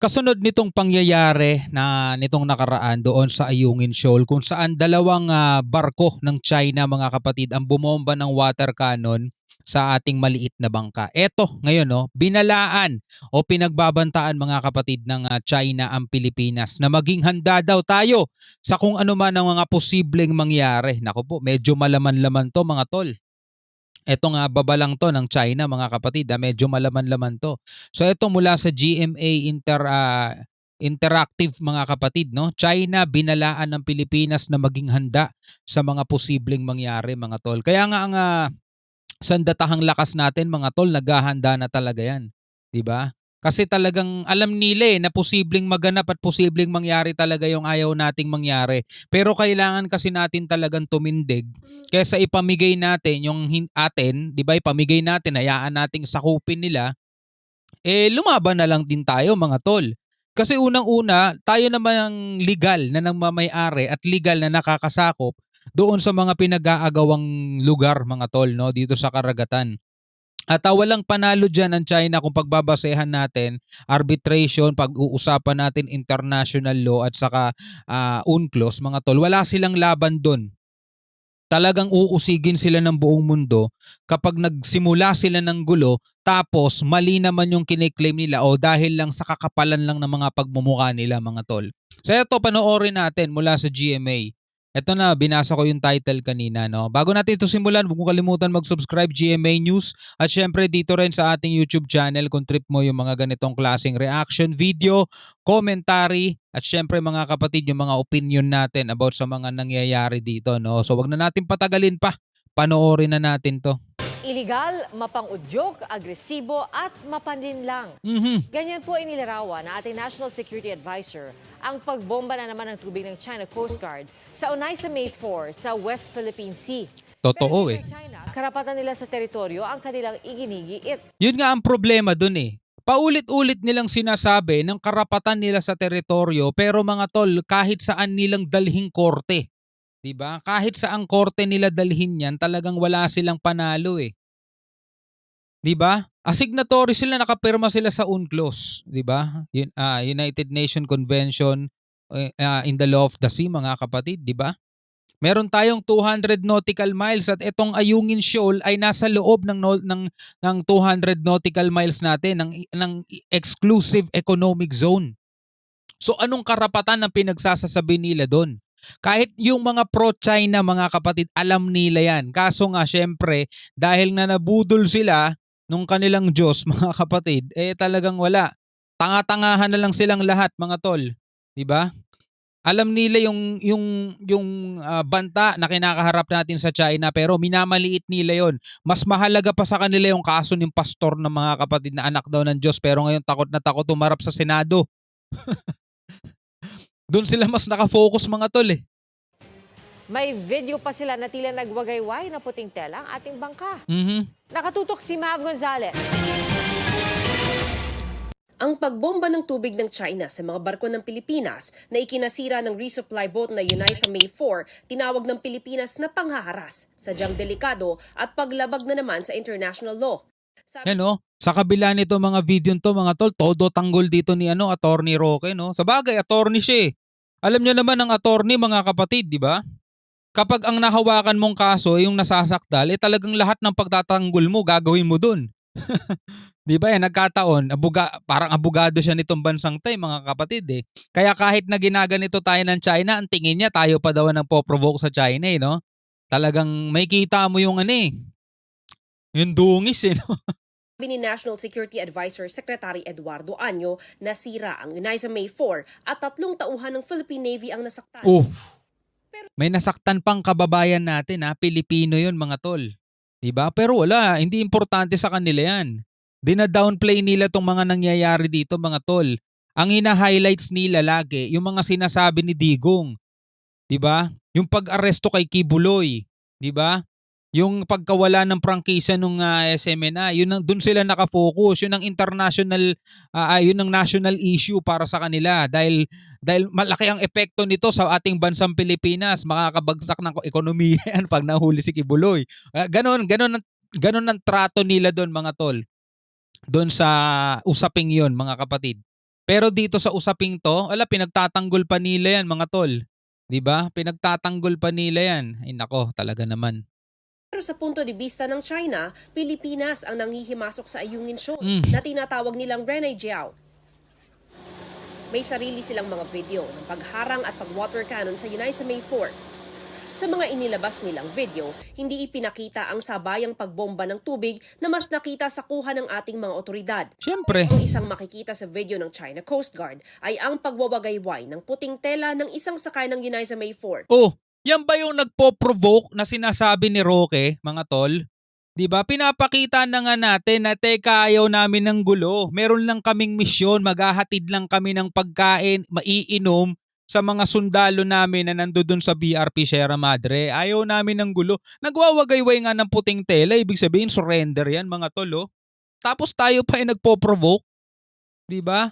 Kasunod nitong pangyayari na nitong nakaraan doon sa Ayungin Shoal kung saan dalawang barko ng China mga kapatid ang bumomba ng water cannon sa ating maliit na bangka. Eto ngayon binalaan o pinagbabantaan mga kapatid ng China ang Pilipinas na maging handa daw tayo sa kung ano man ang mga posibleng mangyari. Naku po, medyo malaman-laman to mga tol. Eto nga babalang to ng China mga kapatid, medyo malaman-laman to. So ito mula sa GMA Interactive mga kapatid, no? China binalaan ng Pilipinas na maging handa sa mga posibleng mangyari mga tol. Kaya nga ang sandatahang lakas natin mga tol, naghahanda na talaga yan. 'Di ba? Kasi talagang alam nila na posibleng maganap at posibleng mangyari talaga yung ayaw nating mangyari. Pero kailangan kasi natin talagang tumindig kaysa ipamigay natin yung atin, 'di ba? Ipamigay natin, hayaan nating sakupin nila, lumaban na lang din tayo mga tol. Kasi unang-una, tayo naman ang legal na nagmamay-ari at legal na nakakasakop doon sa mga pinag-aagawang lugar mga tol, no, dito sa karagatan. At walang panalo dyan ang China kung pagbabasehan natin arbitration, pag-uusapan natin international law at saka UNCLOS mga tol. Wala silang laban doon. Talagang uusigin sila ng buong mundo kapag nagsimula sila ng gulo tapos mali naman yung kiniklaim nila o dahil lang sa kakapalan lang ng mga pagmumukha nila mga tol. So ito, panoorin natin mula sa GMA. Ito na, binasa ko yung title kanina. No? Bago natin ito simulan, huwag mo kalimutan mag-subscribe GMA News at syempre dito rin sa ating YouTube channel kung trip mo yung mga ganitong klaseng reaction video, commentary at syempre mga kapatid yung mga opinion natin about sa mga nangyayari dito. No? So wag na natin patagalin pa, panoorin na natin to. Iligal, mapang-udyok, agresibo at mapanlinlang. Ganyan po inilarawan ng ating National Security Advisor ang pagbomba na naman ng tubig ng China Coast Guard sa Unay sa May 4 sa West Philippine Sea. Totoo Pero China, karapatan nila sa teritoryo ang kanilang iginigiit. Yun nga ang problema dun eh. Paulit-ulit nilang sinasabi ng karapatan nila sa teritoryo pero mga tol, kahit saan nilang dalhing korte. 'Di ba? Kahit saang korte nila dalhin 'yan, talagang wala silang panalo eh. 'Di ba? Asignatory sila, nakapirma sila sa UNCLOS, 'di ba? United Nations Convention in the Law of the Sea mga kapatid, 'di ba? Meron tayong 200 nautical miles at itong Ayungin Shoal ay nasa loob ng 200 nautical miles natin ng exclusive economic zone. So anong karapatan ang pinagsasasabi nila doon? Kahit yung mga pro-China mga kapatid, alam nila yan. Kaso nga syempre, dahil na nabudol sila nung kanilang Diyos mga kapatid, talagang wala. Tanga-tangahan na lang silang lahat mga tol. 'Di ba? Alam nila yung banta na kinakaharap natin sa China pero minamaliit nila yon. Mas mahalaga pa sa kanila yung kaso ng pastor ng mga kapatid na anak daw ng Diyos pero ngayon takot na takot humarap sa Senado. Doon sila mas nakafocus mga tol eh. May video pa sila na tila nagwagayway na puting tela ang ating bangka. Nakatutok si Mav Gonzalez. Ang pagbomba ng tubig ng China sa mga barko ng Pilipinas na ikinasira ng resupply boat na Unay sa May 4, tinawag ng Pilipinas na panghaharas, sadyang delikado at paglabag na naman sa international law. Sa kabila nito mga video to mga tol, todo tanggol dito ni Attorney Roque, no? Sabagay, attorney siya eh. Alam niyo naman ang attorney mga kapatid, di ba? Kapag ang nahawakan mong kaso yung nasasakdal, talagang lahat ng pagtatanggol mo gagawin mo dun. Di ba nagkataon, parang abogado siya nitong bansang tayo mga kapatid eh. Kaya kahit na ginaganito tayo ng China, ang tingin niya tayo pa daw ang po-provoke sa China eh, no? Talagang may kita mo yung yung dungis eh, no? Sabi ni National Security Advisor Secretary Eduardo Año, nasira ang Unay sa May 4 at 3 tauhan ng Philippine Navy ang nasaktan. May nasaktan pang kababayan natin Pilipino yun mga tol. Diba? Pero wala, hindi importante sa kanila yan. Dina-downplay nila tong mga nangyayari dito mga tol. Ang hina-highlights nila lagi, yung mga sinasabi ni Digong. Diba? Yung pag-aresto kay Kibuloy. Diba? Yung pagkawala ng prangkisa nung SMNA, doon sila nakafocus. Yun ang international, yun ang national issue para sa kanila dahil malaki ang epekto nito sa ating bansang Pilipinas. Makakabagsak ng ekonomiya yan pag nahuli si Kibuloy. Ganon ang trato nila doon mga tol. Doon sa usaping yon mga kapatid. Pero dito sa usaping 'to, pinagtatanggol pa nila 'yan mga tol, 'di ba? Pinagtatanggol pa nila 'yan. Ay naku, talaga naman. Pero sa punto de vista ng China, Pilipinas ang nanghihimasok sa Ayungin Shoal na tinatawag nilang Renaijiao. May sarili silang mga video ng pagharang at pag-water cannon sa Yunay sa May 4. Sa mga inilabas nilang video, hindi ipinakita ang sabayang pagbomba ng tubig na mas nakita sa kuha ng ating mga otoridad. Siyempre. Ang isang makikita sa video ng China Coast Guard ay ang pagwawagayway ng puting tela ng isang sakay ng Yunay sa May 4. Oh, yan ba yung nagpo-provoke na sinasabi ni Roque, mga tol? 'Di ba? Pinapakita na nga natin na teka, ayaw namin ng gulo. Meron lang kaming misyon, maghahatid lang kami ng pagkain, maiinom sa mga sundalo namin na nandoon sa BRP Sierra Madre. Ayaw namin ng gulo. Nagwawagayway nga ng puting tela, ibig sabihin surrender yan mga tol. Oh. Tapos tayo pa ay nagpo-provoke, 'di ba?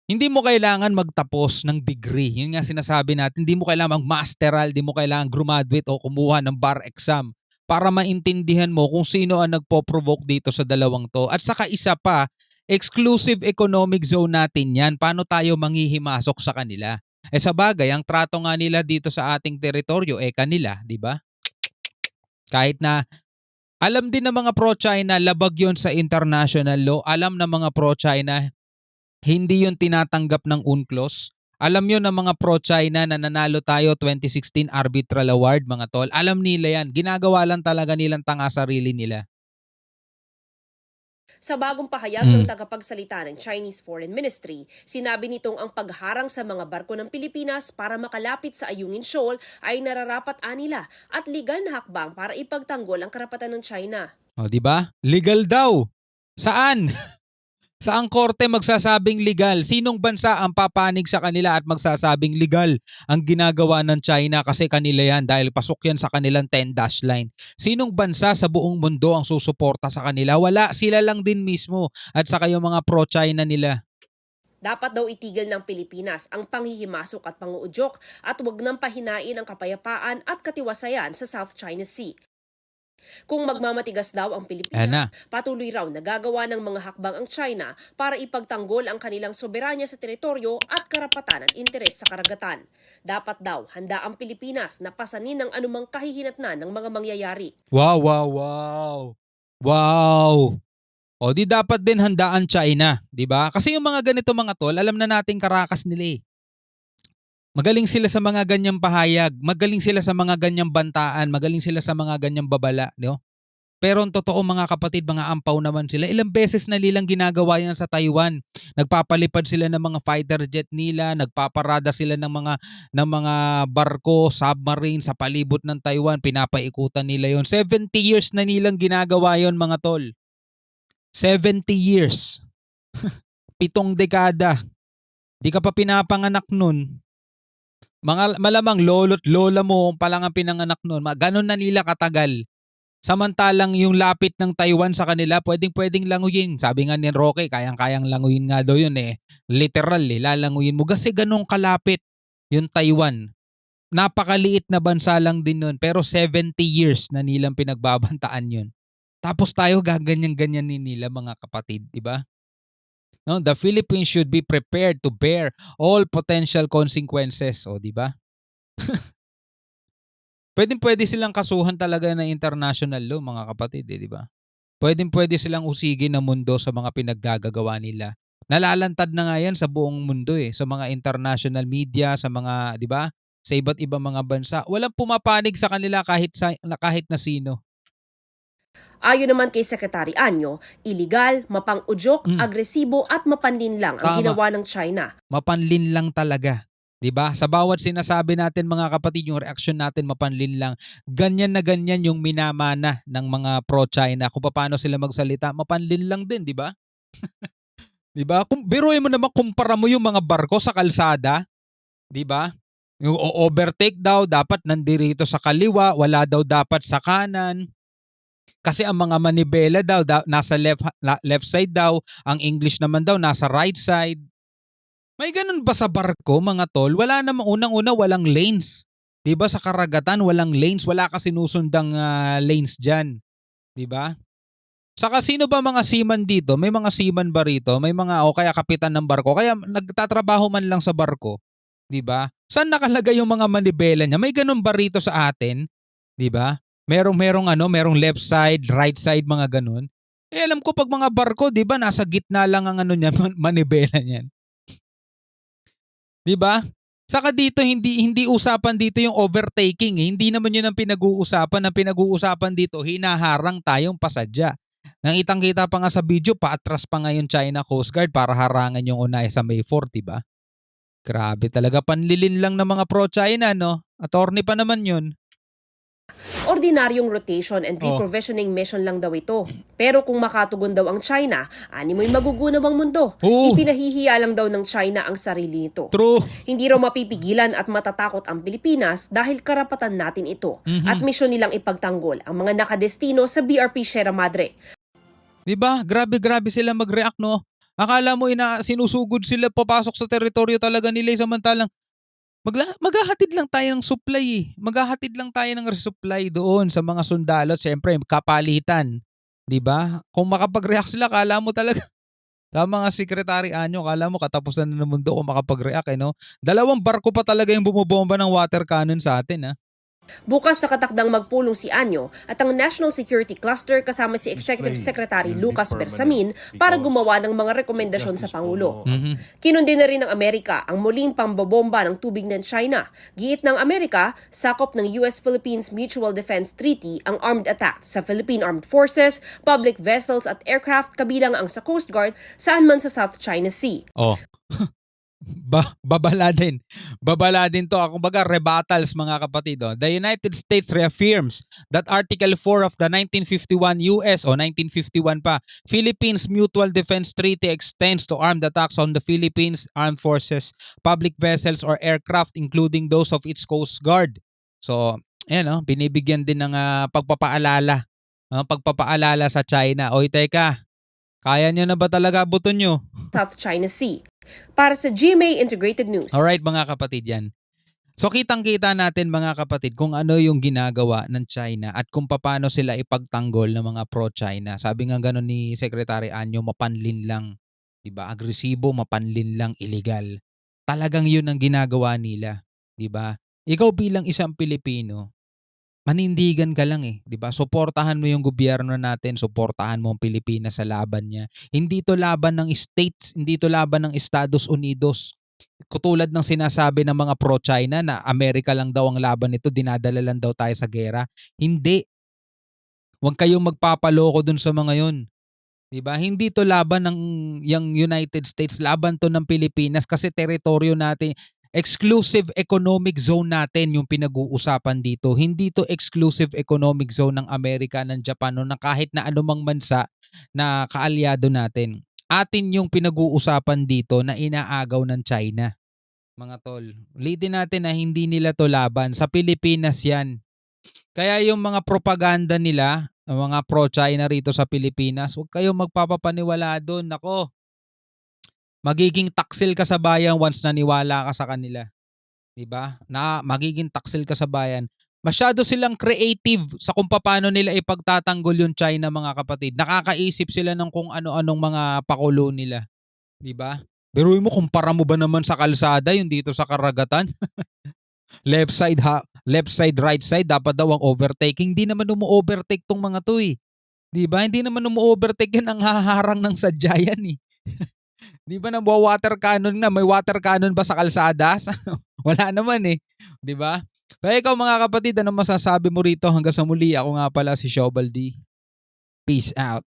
Hindi mo kailangan magtapos ng degree. Yun nga sinasabi natin, hindi mo kailangan mag-masteral, hindi mo kailangan graduate o kumuha ng bar exam para maintindihan mo kung sino ang nagpo-provoke dito sa dalawang to. At saka isa pa, exclusive economic zone natin yan. Paano tayo manghihimasok sa kanila? Sa bagay, ang trato nga nila dito sa ating teritoryo, kanila, di ba? Kahit na alam din ng mga pro-China, labag yon sa international law. Alam ng mga pro-China, hindi yun tinatanggap ng UNCLOS. Alam yun ng mga pro-China na nanalo tayo 2016 Arbitral Award, mga tol. Alam nila yan. Ginagawa lang talaga nilang tanga sarili nila. Sa bagong pahayag ng tagapagsalita ng Chinese Foreign Ministry, sinabi nitong ang pagharang sa mga barko ng Pilipinas para makalapit sa Ayungin Shoal ay nararapat anila at legal na hakbang para ipagtanggol ang karapatan ng China. O, di ba? Legal daw. Saan? Saang korte magsasabing legal? Sinong bansa ang papanig sa kanila at magsasabing legal ang ginagawa ng China kasi kanila yan dahil pasok yan sa kanilang 10-dash line? Sinong bansa sa buong mundo ang susuporta sa kanila? Wala, sila lang din mismo at saka yung mga pro-China nila. Dapat daw itigil ng Pilipinas ang panghihimasok at panguudyok at huwag nang pahinain ang kapayapaan at katiwasayan sa South China Sea. Kung magmamatigas daw ang Pilipinas, patuloy raw nagagawa ng mga hakbang ang China para ipagtanggol ang kanilang soberanya sa teritoryo at karapatan at interes sa karagatan. Dapat daw handa ang Pilipinas na pasanin ng anumang kahihinatnan ng mga mangyayari. Wow, wow, wow. Wow. O di dapat din handa ang China, di ba? Kasi yung mga ganito mga tol, alam na nating karakas nila eh. Magaling sila sa mga ganyang pahayag, magaling sila sa mga ganyang bantaan, magaling sila sa mga ganyang babala, no? Pero ang totoo mga kapatid, mga ampaw naman sila. Ilang beses na nilang ginagawa yan sa Taiwan. Nagpapalipad sila ng mga fighter jet nila, nagpaparada sila ng mga barko, submarine sa palibot ng Taiwan, pinapaikutan nila yon. 70 years na nilang ginagawa yon mga tol. 70 years. 7 dekada. Di ka pa pinapanganak nun. Malamang lolo't lola mo pa lang ang pinanganak nun. Ganon na nila katagal. Samantalang yung lapit ng Taiwan sa kanila, pwedeng languyin. Sabi nga ni Roque, kayang-kayang languyin nga daw yun eh. Literal lalanguyin mo. Kasi ganun kalapit yung Taiwan. Napakaliit na bansa lang din nun. Pero 70 years na nilang pinagbabantaan yun. Tapos tayo gaganyan-ganyan nila mga kapatid, di ba? No, the Philippines should be prepared to bear all potential consequences. O, di ba? Pwede silang kasuhan talaga ng international law, mga kapatid, di ba? Pwede silang usigin ng mundo sa mga pinaggagawa nila. Nalalantad na nga yan sa buong mundo eh, sa mga international media, sa mga, di ba? Sa iba't ibang mga bansa. Walang pumapanig sa kanila kahit na sino. Ayon naman kay Secretary Anyo, iligal, mapang-udyok, agresibo at mapanlinlang ang ginawa ng China. Mapanlinlang talaga. 'Di ba? Sa bawat sinasabi natin mga kapatid, yung reaksyon natin mapanlinlang. Ganyan na ganyan yung minamana ng mga pro-China. Kung paano sila magsalita, mapanlinlang din, 'di ba? 'Di ba? Kung biruin mo naman, kumpara mo yung mga barko sa kalsada, 'di ba? Yung overtake daw dapat nandirito sa kaliwa, wala daw dapat sa kanan. Kasi ang mga manibela daw nasa left side daw, ang English naman daw nasa right side. May ganun ba sa barko mga tol? Wala namang unang-una walang lanes. 'Di ba sa karagatan walang lanes, wala ka sinusundang lanes diyan. 'Di ba? Saka sino ba mga seaman dito? May mga seaman ba rito? May mga o kaya kapitan ng barko, kaya nagtatrabaho man lang sa barko, 'di ba? Saan nakalagay yung mga manibela niya? May ganun ba rito sa atin? 'Di ba? Merong left side, right side, mga ganun. Eh alam ko pag mga barko, 'di ba, nasa gitna lang ang ano niyan, manibela niyan. 'Di ba? Saka dito hindi usapan dito yung overtaking, eh. Hindi naman 'yun ang pinag-uusapan. Ang pinag-uusapan dito, hinaharang tayong pasadya. Kitang-kita pa nga sa video, paatras pa nga yung China Coast Guard para harangan yung unay sa May 4, 'di ba? Grabe talaga, panlilin lang ng mga pro-China, no? Attorney pa naman 'yun. Ordinaryong rotation and Oh. reprovisioning mission lang daw ito. Pero kung makatugon daw ang China, animoy magugunaw ang mundo. Oo. Ipinahihiya lang daw ng China ang sarili nito. True. Hindi raw mapipigilan at matatakot ang Pilipinas dahil karapatan natin ito at misyon nilang ipagtanggol ang mga nakadestino sa BRP Sierra Madre. 'Di ba? Grabe sila mag-react, no? Akala mo sinusugod sila papasok sa teritoryo talaga nila, samantalang maghahatid lang tayo ng supply, eh. Maghahatid lang tayo ng resupply doon sa mga sundalo, siyempre kapalitan, 'di ba? Kung makapag-react sila, akala mo talaga tama nga Secretary Anyo, akala mo katapusan na ng mundo kung makapag-react, eh, no? 2 barko pa talaga yung bumobomba ng water cannon sa atin, ha? Bukas nakatakdang magpulong si Anyo at ang National Security Cluster kasama si Executive Secretary Lucas Bersamin para gumawa ng mga rekomendasyon sa Pangulo. Kinundi na rin ng Amerika ang muling pambobomba ng tubig ng China. Giit ng Amerika, sakop ng US-Philippines Mutual Defense Treaty ang armed attacks sa Philippine Armed Forces, public vessels at aircraft kabilang ang sa Coast Guard saan man sa South China Sea. Oh. Babala din. Babala din to. Kumbaga, rebuttals, mga kapatid. Oh. The United States reaffirms that Article 4 of the 1951 US o 1951 pa Philippines Mutual Defense Treaty extends to armed attacks on the Philippines Armed Forces, public vessels or aircraft including those of its Coast Guard. So, ayan, binibigyan din ng pagpapaalala. Pagpapaalala sa China. Oy, teka, kaya nyo na ba talaga abutin nyo? South China Sea. Para sa GMA Integrated News. Alright, mga kapatid, yan. So kitang-kita natin, mga kapatid, kung ano yung ginagawa ng China at kung paano sila ipagtanggol ng mga pro-China. Sabi nga gano'n ni Secretary Anyo, mapanlin lang. Diba? Agresibo, mapanlin lang, illegal. Talagang yun ang ginagawa nila. Diba? Ikaw bilang isang Pilipino, manindigan ka lang, eh, 'di ba? Suportahan mo yung gobyerno natin, suportahan mo ang Pilipinas sa laban niya. Hindi 'to laban ng states, hindi 'to laban ng Estados Unidos. Katulad ng sinasabi ng mga pro-China na Amerika lang daw ang laban nito, dinadala lang daw tayo sa gera. Hindi. Huwag kayong magpapaloko dun sa mga 'yon. 'Di ba? Hindi 'to laban ng yung United States, laban 'to ng Pilipinas kasi teritoryo natin. Exclusive economic zone natin yung pinag-uusapan dito. Hindi to exclusive economic zone ng Amerika, ng Japan, o ng kahit na anumang bansa na kaalyado natin. Atin yung pinag-uusapan dito na inaagaw ng China. Mga tol, ulitin natin na hindi nila to laban. Sa Pilipinas yan. Kaya yung mga propaganda nila, ang mga pro-China rito sa Pilipinas, huwag kayong magpapapaniwala doon. Nako, magiging taksil ka sa bayan once naniwala ka sa kanila. 'Di ba? Na magiging taksil ka sa bayan. Masyado silang creative sa kung paano nila ipagtatanggol yung China, mga kapatid. Nakakaisip sila ng kung ano-anong mga pakulo nila. 'Di ba? Biruin mo, kumpara mo ba naman sa kalsada yung dito sa karagatan? left side, right side, dapat daw ang overtaking. Hindi naman umu-overtake tong mga to, eh. 'Di ba? Hindi naman umu-overtake yan, ang haharang ng sadya yan, eh. Di ba water cannon na? May water cannon ba sa kalsada? Wala naman, eh. Di ba? Kaya ikaw, mga kapatid, ano masasabi mo rito? Hanggang sa muli, ako nga pala si Shobal D. Peace out.